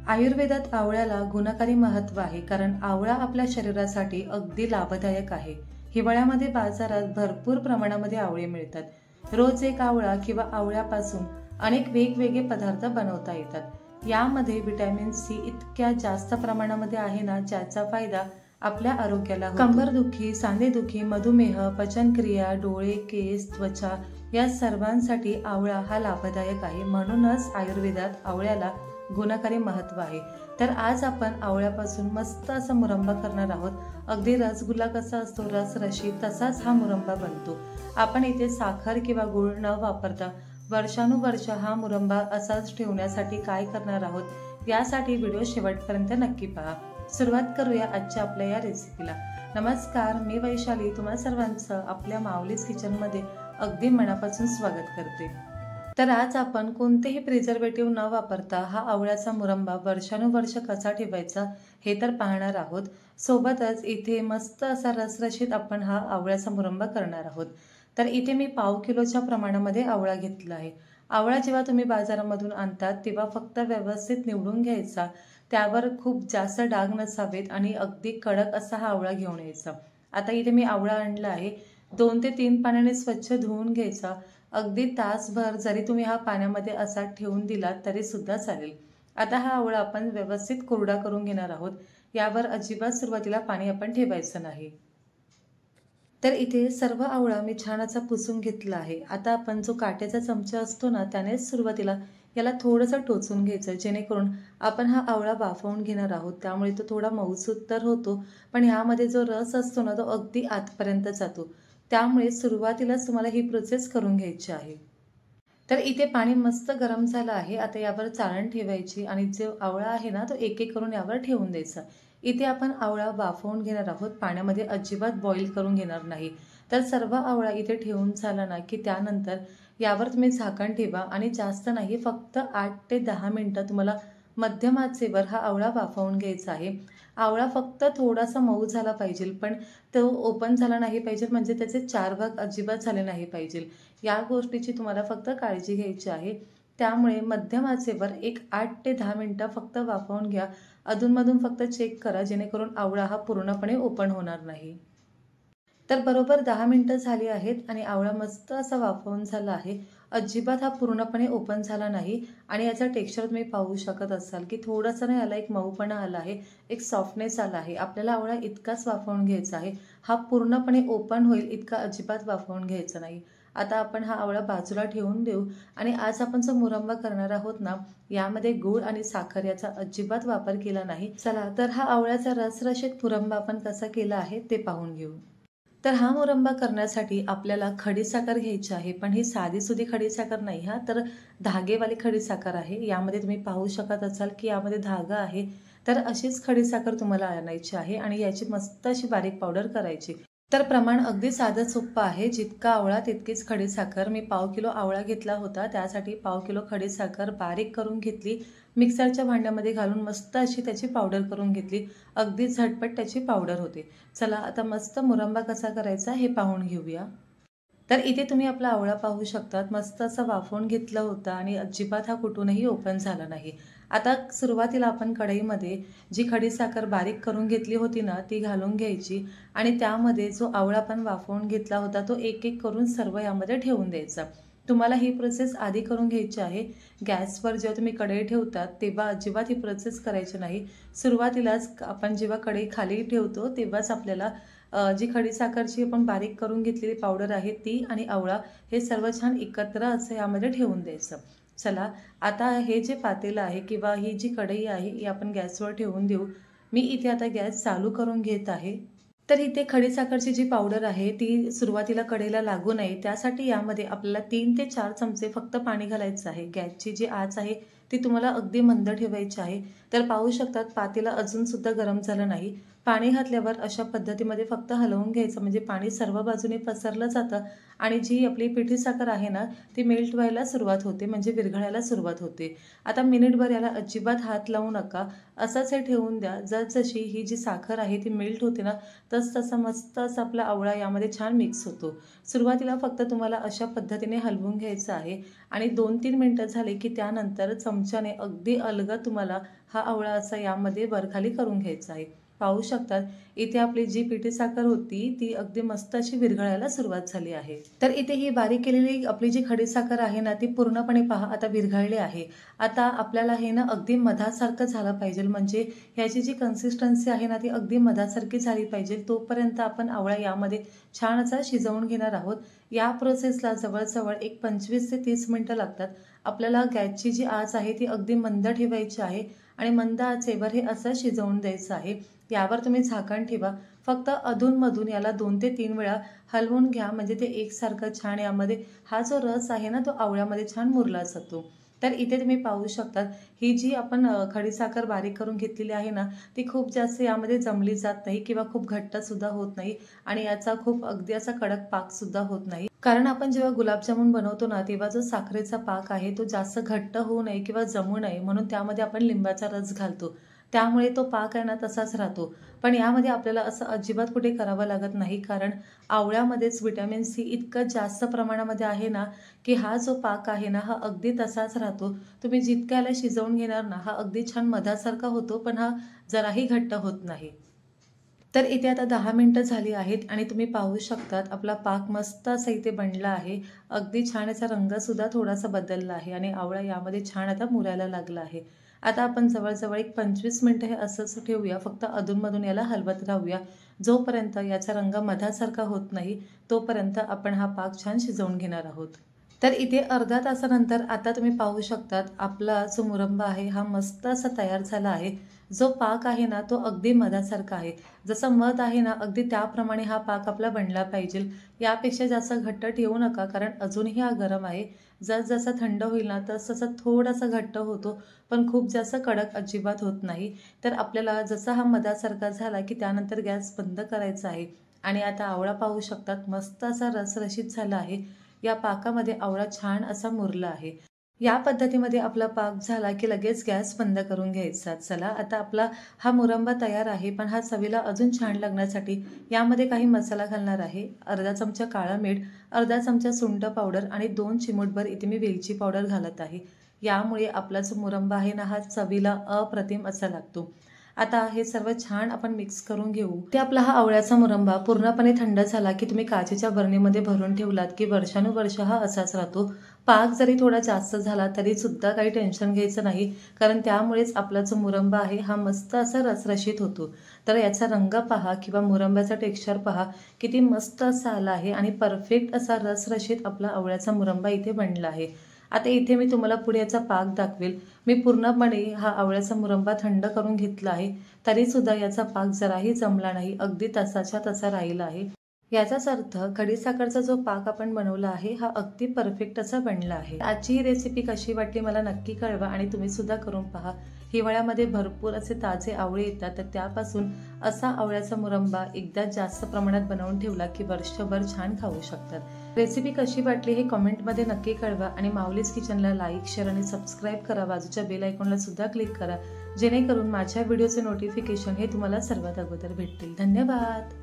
आयुर्वेदात आवळ्याला गुणकारी महत्त्व आहे, कारण आवळा आपल्या शरीरासाठी अगदी लाभदायक आहे. हिवाळ्यामध्ये बाजारात भरपूर प्रमाणामध्ये आवळे मिळतात. रोज एक आवळा किंवा आवळ्यापासून अनेक वेगवेगळे पदार्थ बनवता येतात. यामध्ये व्हिटॅमिन सी इतक्या जास्त प्रमाणामध्ये आहे ना, ज्याचा फायदा आपल्या आरोग्याला होतो. कंबरदुखी, सांधेदुखी, मधुमेह, पचनक्रिया, डोळे, केस, त्वचा या सर्वांसाठी आवळा हा लाभदायक आहे. म्हणूनच आयुर्वेदात आवळ्याला गुणकारी महत्त्व आहे. तर आज आपण आवळ्यापासून मस्त असा मुरंबा करणार आहोत. अगदी रसगुल्ला कसा असतो रसरशीत, तसाच हा मुरंबा बनतो. आपण इथे साखर किंवा गूळ न वापरता वर्षानुवर्ष हा मुरंबा असाच ठेवण्यासाठी काय करणार आहोत, यासाठी व्हिडिओ शेवटपर्यंत नक्की पहा. सुरुवात करूया आजच्या आपल्या या रेसिपीला. नमस्कार, मी वैशाली तुम्हा सर्वांचं आपल्या माऊलीज किचनमध्ये अगदी मनापासून स्वागत करते. तर आज आपण कोणतेही प्रिझर्वेटिव्ह न वापरता हा आवळ्याचा मुरंबा वर्षानुवर्ष कसा ठेवायचा हे तर पाहणार आहोत. सोबतच इथे मस्त असा रसरशीत आपण हा आवळ्याचा मुरंबा करणार आहोत. तर इथे मी 1/2 किलोच्या प्रमाणामध्ये आवळा घेतला आहे. आवळा जेव्हा तुम्ही बाजारामधून आणतात तेव्हा फक्त व्यवस्थित निवडून घ्यायचा, त्यावर खूप जास्त डाग नसावेत आणि अगदी कडक असा हा आवळा घेऊन यायचा. आता इथे मी आवळा आणला आहे. 2 ते 3 पाण्याने स्वच्छ धुवून घ्यायचा. अगदी तासभर जरी तुम्ही हा पाण्यामध्ये असा ठेवून दिला तरी सुद्धा चालेल. आता हा आवळा आपण व्यवस्थित कोरडा करून घेणार आहोत. यावर अजिबात सुरुवातीला पाणी आपण ठेवायचं नाही. तर इथे सर्व आवळा मी छान असा पुसून घेतला आहे. आता आपण जो काट्याचा चमचा असतो ना, त्यानेच सुरुवातीला याला थोडंसं टोचून घ्यायचं, जेणेकरून आपण हा आवळा वाफवून घेणार आहोत. त्यामुळे तो थोडा मऊसूत तर होतो, पण ह्यामध्ये जो रस असतो ना, तो अगदी आतपर्यंत जातो. त्यामुळे सुरुवातीलाच तुम्हाला ही प्रोसेस करून घ्यायची आहे. तर इथे पाणी मस्त गरम झालं आहे. आता यावर चाळण ठेवायची आणि जो आवळा आहे ना, तो एक एक करून यावर ठेवून द्यायचा. इथे आपण आवळा वाफवून घेणार आहोत, पाण्यामध्ये अजिबात बॉईल करून घेणार नाही. तर सर्व आवळा इथे ठेवून झाला ना, की त्यानंतर यावर तुम्ही झाकण ठेवा आणि जास्त नाही, फक्त 8 ते 10 मिनिटं तुम्हाला मध्यम आचेवर हा आवळा वाफवून घ्यायचा आहे. आवळा फक्त थोडासा मऊ झाला पाहिजे, पण तो ओपन झाला नाही पाहिजे, म्हणजे त्याचे 4 भाग अजिबात झाले नाही पाहिजे. या गोष्टीची तुम्हाला फक्त काळजी घ्यायची आहे. त्यामुळे मध्यम आचेवर एक 8 ते 10 मिनिटं फक्त वाफवून घ्या. अधूनमधून फक्त चेक करा, जेणेकरून आवळा हा पूर्णपणे ओपन होणार नाही. तर बरोबर 10 मिनिटं झाली आहेत आणि आवळा मस्त असा वाफवून झाला आहे. अजिबात हा पूर्णपणे ओपन झाला नाही आणि याचा टेक्स्चर तुम्ही पाहू शकत असाल, की थोडासा ना याला एक मऊपणा आला आहे, एक सॉफ्टनेस आला आहे. आपल्याला आवळा इतकाच वाफवून घ्यायचा आहे. हा पूर्णपणे ओपन होईल इतका अजिबात वाफवून घ्यायचा नाही. आता आपण हा आवळा बाजूला ठेवून देऊ आणि आज आपण जो मुरंबा करणार आहोत ना, यामध्ये गूळ आणि साखर याचा अजिबात वापर केला नाही. चला तर हा आवळ्याचा रसरशीत मुरंबा आपण कसा केला आहे ते पाहून घेऊ. तर हा मुरंबा करण्यासाठी आपल्याला खडीसाखर घ्यायची आहे, पण ही साधीसुधी खडीसाखर नाही हा, तर धागेवाली खडीसाखर आहे. यामध्ये तुम्ही पाहू शकत असाल, की यामध्ये धागा आहे. तर अशीच खडीसाखर तुम्हाला आणायची आहे आणि याची मस्त अशी बारीक पावडर करायची. तर प्रमाण अगदी साधं सोपं आहे. जितका आवळा तितकीच खडीसाखर. मी 1/2 किलो आवळा घेतला होता, त्यासाठी 1/2 किलो खडीसाखर बारीक करून घेतली. मिक्सरच्या भांड्यामध्ये घालून मस्त अशी त्याची पावडर करून घेतली. अगदी झटपट त्याची पावडर होते. चला आता मस्त मुरंबा कसा करायचा हे पाहून घेऊया. तर इथे तुम्ही आपला आवळा पाहू शकतात. मस्त असं वाफवून घेतलं होतं आणि अजिबात हा कुठूनही ओपन झाला नाही. आता सुरुवातीला आपण कढईमध्ये जी खडीसाखर बारीक करून घेतली होती ना, ती घालून घ्यायची आणि त्यामध्ये जो आवळा आपण वाफवून घेतला होता तो एक एक करून सर्व यामध्ये ठेवून द्यायचा. तुम्हाला ही प्रोसेस आधी करून घ्यायची आहे. गॅसवर जेव्हा तुम्ही कढई ठेवतात तेव्हा अजिबात ही प्रोसेस करायची नाही. सुरुवातीलाच आपण जेव्हा कढई खाली ठेवतो तेव्हाच आपल्याला जी खडीसाखरची आपण बारीक करून घेतलेली पावडर आहे ती आणि आवळा हे सर्व छान एकत्र असं यामध्ये ठेवून द्यायचं. चला आता हे जे पातेलं आहे किंवा ही जी कढई आहे ही आपण गॅसवर ठेवून देऊ. मी इथे आता गॅस चालू करून घेत आहे. तर इथे खडीसाखरची जी पावडर आहे ती सुरुवातीला कढईला लागू नये, त्यासाठी यामध्ये आपल्याला 3 ते 4 चमचे फक्त पाणी घालायचं आहे. गॅसची जी आच आहे ती तुम्हाला अगदी मंद ठेवायची आहे. तर पाहू शकतात पातेलं अजूनसुद्धा गरम झालं नाही. पाणी घातल्यावर अशा पद्धतीमध्ये फक्त हलवून घ्यायचं, म्हणजे पाणी सर्व बाजूने पसरलं जातं आणि जी आपली पिठी साखर आहे ना, ती मेल्ट व्हायला सुरुवात होते, म्हणजे विरघळायला सुरुवात होते. आता मिनिटभर याला अजिबात हात लावू नका, असंच हे ठेवून द्या. जसजशी ही जी साखर आहे ती मेल्ट होते ना, तसा मस्त असा आपला आवळा यामध्ये छान मिक्स होतो. सुरुवातीला फक्त तुम्हाला अशा पद्धतीने हलवून घ्यायचं आहे आणि 2-3 मिनिटं झाले की त्यानंतर चमच्याने अगदी अलगद तुम्हाला हा आवळा असा यामध्ये वरखाली करून घ्यायचा आहे। पाहू शकतात इथे आपली जी पिठी साखर होती ती अगदी मस्त अशी विरघळायला सुरुवात झाली आहे। तर इथे ही बारीक केलेली आपली जी खडी साखर आहे ना ती पूर्णपणे पहा आता विरघळली आहे। आता आपल्याला हे ना अगदी मधासारखं झालं पाहिजे, म्हणजे ह्याची जी कन्सिस्टन्सी आहे ना ती अगदी मधासारखी झाली पाहिजे। तोपर्यंत आपण आवळा यामध्ये छान असा शिजवून घेणार आहोत। या प्रोसेसला जवळजवळ एक 25 ते 30 मिनिटं लागतात। आपल्याला गॅसची जी आच आहे ती अगदी मंद ठेवायची आहे आणि मंद आचेवर हे असं शिजवून द्यायचं आहे। यावर तुम्ही झाकण ठेवा, फक्त अधूनमधून याला 2 ते 3 वेळा हलवून घ्या, म्हणजे ते एकसारखं छान यामध्ये हा जो रस आहे ना तो आवळ्यामध्ये छान मुरला जातो। तर इथे तुम्ही पाहू शकतात ही जी आपण खडी साखर बारीक करून घेतलेली आहे ना ती खूप जास्त यामध्ये जमली जात नाही किंवा खूप घट्ट सुद्धा होत नाही आणि याचा खूप अगदी असा कडक पाक सुद्धा होत नाही। कारण आपण जेव्हा गुलाबजामुन बनवतो ना तेव्हा जो साखरेचा पाक आहे तो जास्त घट्ट होऊ नये किंवा जमू नये म्हणून त्यामध्ये आपण लिंबाचा रस घालतो, त्यामुळे तो पाक आहे ना तसाच राहतो। पण यामध्ये आपल्याला असं अजिबात कुठे करावं लागत नाही, कारण आवळ्यामध्येच व्हिटॅमिन सी इतकं जास्त प्रमाणामध्ये आहे ना की हा जो पाक आहे ना हा अगदी तसाच राहतो। तुम्ही जितक्याला शिजवून घेणार ना हा अगदी छान मधासारखा होतो, पण हा जराही घट्ट होत नाही। तर इथे आता 10 मिनिटं झाली आहेत आणि तुम्ही पाहू शकतात आपला पाक मस्त असा इथे बनला आहे। अगदी छान याचा रंगसुद्धा थोडासा बदलला आहे आणि आवळा यामध्ये छान आता मुरायला लागला आहे। आता आपण जवळजवळ एक 25 मिनिटं हे असंच ठेवूया, फक्त अधूनमधून याला हलवत राहूया। जोपर्यंत याचा रंग मधासारखा होत नाही तोपर्यंत आपण हा पाक छान शिजवून घेणार आहोत। तर इथे अर्धा तासानंतर आता तुम्ही पाहू शकतात आपला जो मुरंबा आहे हा मस्त असा तयार झाला आहे। जो पाक आहे ना तो अगदी मधासारखा आहे, जसं मध आहे ना अगदी त्याप्रमाणे हा पाक आपला बनला पाहिजे। यापेक्षा जास्त घट्ट ठेवू नका, कारण अजूनही हा गरम आहे। जसजसा थंड होईल ना तसं थोडासा घट्ट होतो, पण खूप जास्त कडक अजिबात होत नाही। तर आपल्याला जसा हा मधासारखा झाला की त्यानंतर गॅस बंद करायचा आहे आणि आता आवळा पाहू शकतात मस्त असा रसरशीत झाला आहे। या पाकामध्ये आवळा छान असा मुरला आहे। या पद्धतीमध्ये आपला पाक झाला की लगेच गॅस बंद करून घ्यायचा। चला आता आपला हा मुरंबा तयार आहे, पण हा चवीला अजून छान लागण्यासाठी यामध्ये काही मसाला घालणार आहे। अर्धा चमचा काळा मीठ, अर्धा चमचा सुंठ पावडर आणि 2 चिमूटभर इथे मी वेलची पावडर घालत आहे। यामुळे आपला जो मुरंबा आहे ना हा चवीला अप्रतिम असा लागतो। आता हे सर्व छान आपण मिक्स करून घेऊ। ते आपला हा आवळ्याचा मुरंबा पूर्णपणे थंड झाला की तुम्ही काचेच्या बरणीमध्ये भरून ठेवलात की वर्षानुवर्ष हा असाच राहतो। पाक जरी थोडा जास्त झाला तरी सुद्धा काही टेन्शन घ्यायचं नाही, कारण त्यामुळेच आपला जो मुरंबा आहे हा मस्त असा रसरशीत होतो। तर याचा रंग पहा किंवा मुरंब्याचा टेक्स्चर पहा किती मस्त असा आला आहे आणि परफेक्ट असा रसरशीत आपला आवळ्याचा मुरंबा इथे बनला आहे। आता इथे मी तुम्हाला पुढे याचा पाक दाखवेल। मी पूर्णपणे हा आवळ्याचा मुरंबा थंड करून घेतला आहे, तरी सुद्धा याचा पाक जराही जमला नाही, अगदी तसाच्या तसा राहिला आहे। याचाच अर्थ खडीसाखरचा जो पाक आपण बनवला आहे हा अगदी परफेक्ट असा बनला आहे। आजची ही रेसिपी कशी वाटली मला नक्की कळवा आणि तुम्ही सुद्धा करून पहा। हिवाळ्यामध्ये भरपूर असे ताजे आवळे येतात, तर त्यापासून असा आवळ्याचा मुरंबा एकदा जास्त प्रमाणात बनवून ठेवला की वर्षभर छान खाऊ शकतात। रेसिपी कशी वाटली हे कमेंटमध्ये नक्की कळवा आणि माऊलीज किचनला लाईक, शेअर आणि सबस्क्राईब करा। बाजूच्या बेल आयकॉनला सुद्धा क्लिक करा, जेणेकरून माझ्या व्हिडिओचे नोटिफिकेशन हे तुम्हाला सर्वात अगोदर भेटतील। धन्यवाद।